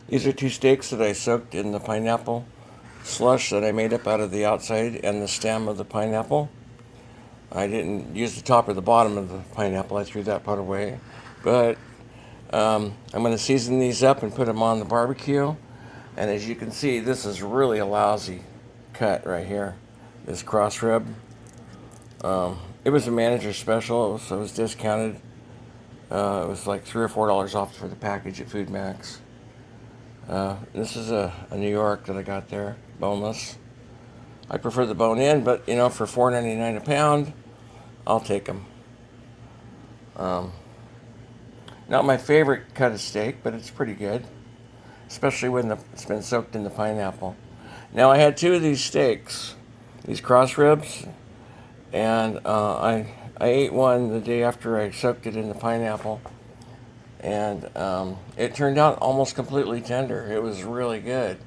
These are two steaks that I soaked in the pineapple slush that I made up out of the outside and the stem of the pineapple. I didn't use the top or the bottom of the pineapple. I threw that part away. But I'm going to season these up and put them on the barbecue. And as you can see, this is really a lousy cut right here. This cross rib. It was a manager special, so it was discounted. It was like $3 or $4 off for the package at Food Max. This is a New York that I got there, boneless. I prefer the bone in, but you know, for $4.99 a pound, I'll take them. Not my favorite cut of steak, but it's pretty good, especially when it's been soaked in the pineapple. Now I had two of these steaks, these cross ribs, and I ate one the day after I soaked it in the pineapple, and it turned out almost completely tender. It was really good.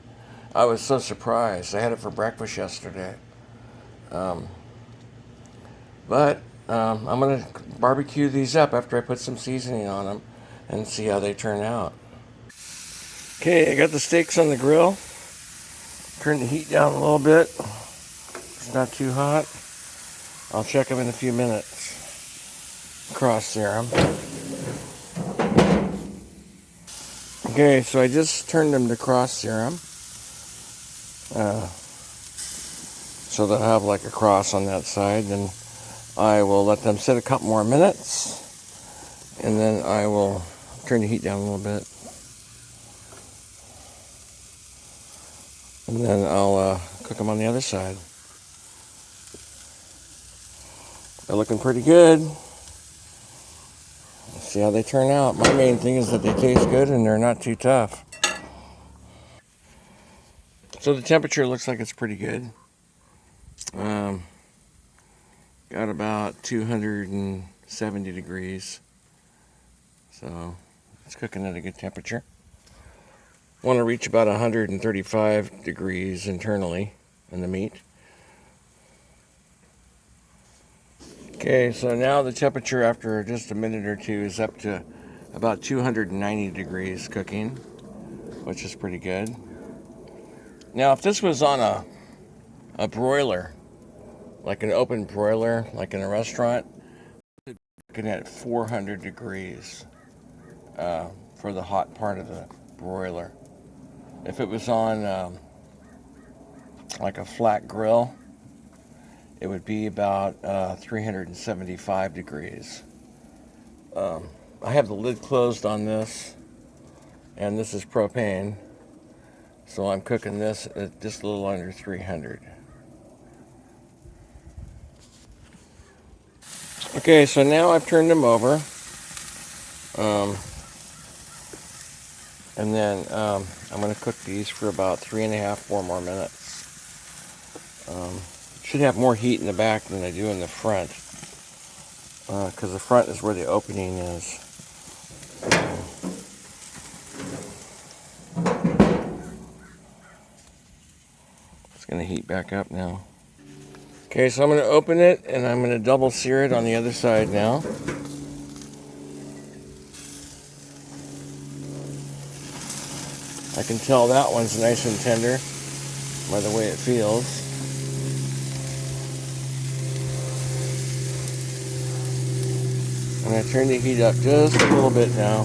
I was so surprised. I had it for breakfast yesterday. But I'm going to barbecue these up after I put some seasoning on them and see how they turn out. Okay, I got the steaks on the grill. Turn the heat down a little bit. It's not too hot. I'll check them in a few minutes. Cross sear them. Okay, so I just turned them to cross sear them. So they'll have like a cross on that side. And I will let them sit a couple more minutes. And then I will turn the heat down a little bit. And then I'll cook them on the other side. They're looking pretty good. Let's see how they turn out. My main thing is that they taste good and they're not too tough. So the temperature looks like it's pretty good. Got about 270 degrees. So it's cooking at a good temperature. Want to reach about 135 degrees internally in the meat. Okay, so now the temperature after just a minute or two is up to about 290 degrees cooking, which is pretty good. Now, if this was on a broiler, like an open broiler, like in a restaurant, it's cooking at 400 degrees for the hot part of the broiler. If it was on like a flat grill, it would be about 375 degrees. I have the lid closed on this, and this is propane, so I'm cooking this at just a little under 300. Okay, so now I've turned them over, and then I'm going to cook these for about 3.5, 4 more minutes. Should have more heat in the back than I do in the front, because the front is where the opening is. It's going to heat back up now. Okay, so I'm going to open it and I'm going to double sear it on the other side now. I can tell that one's nice and tender by the way it feels. I'm going to turn the heat up just a little bit now.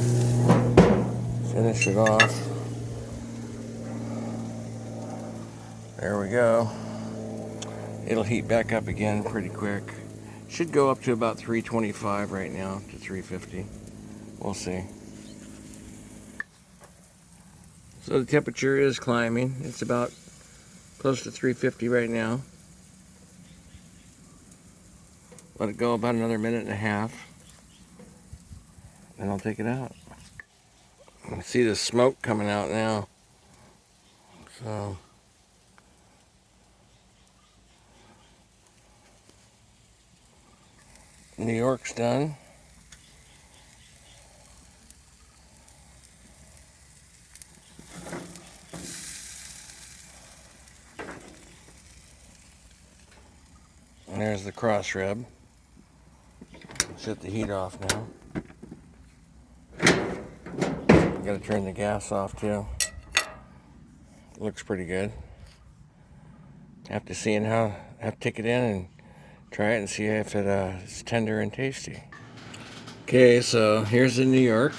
Finish it off. There we go. It'll heat back up again pretty quick. Should go up to about 325 right now to 350. We'll see. So the temperature is climbing. It's about close to 350 right now. Let it go about another minute and a half. And I'll take it out. I can see the smoke coming out now. So New York's done. And there's the cross rib. Set the heat off now. Gotta turn the gas off too. looks pretty good. Have to take it in and try it and see if it's tender and tasty. Okay, so here's the New York,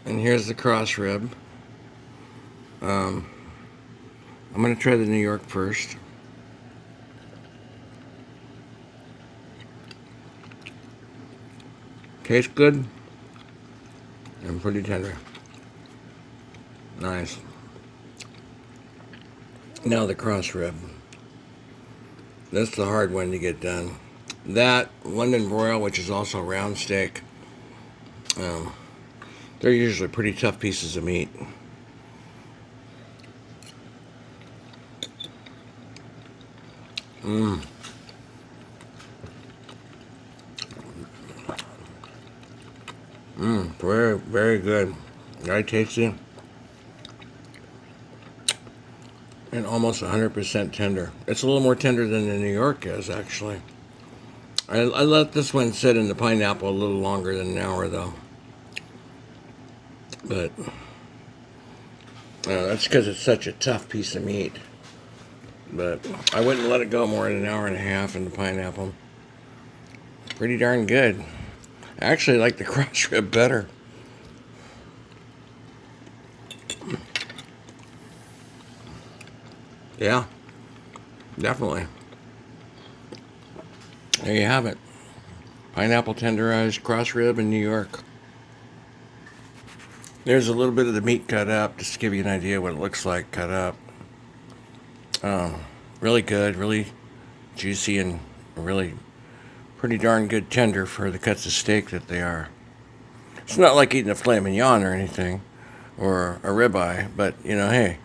and here's the cross rib. I'm gonna try the New York first. Tastes good and pretty tender. Nice. Now the cross rib. That's the hard one to get done. That London broil, which is also round steak, they're usually pretty tough pieces of meat. Very, very good. Very tasty. And almost 100% tender. It's a little more tender than the New York is, actually. I let this one sit in the pineapple a little longer than an hour, though. But that's because it's such a tough piece of meat. But I wouldn't let it go more than an hour and a half in the pineapple. Pretty darn good. I actually like the cross rib better. Yeah, definitely. There you have it. Pineapple tenderized cross rib in New York. There's a little bit of the meat cut up, just to give you an idea what it looks like cut up. Really good, really juicy, and really pretty darn good tender for the cuts of steak that they are. It's not like eating a filet mignon or anything, or a ribeye, but hey,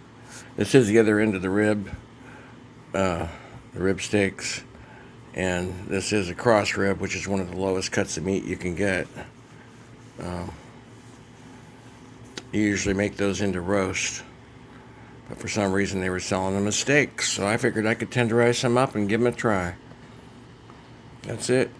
this is the other end of the rib steaks, and this is a cross rib, which is one of the lowest cuts of meat you can get. You usually make those into roast, but for some reason they were selling them as steaks, so I figured I could tenderize some up and give them a try. That's it.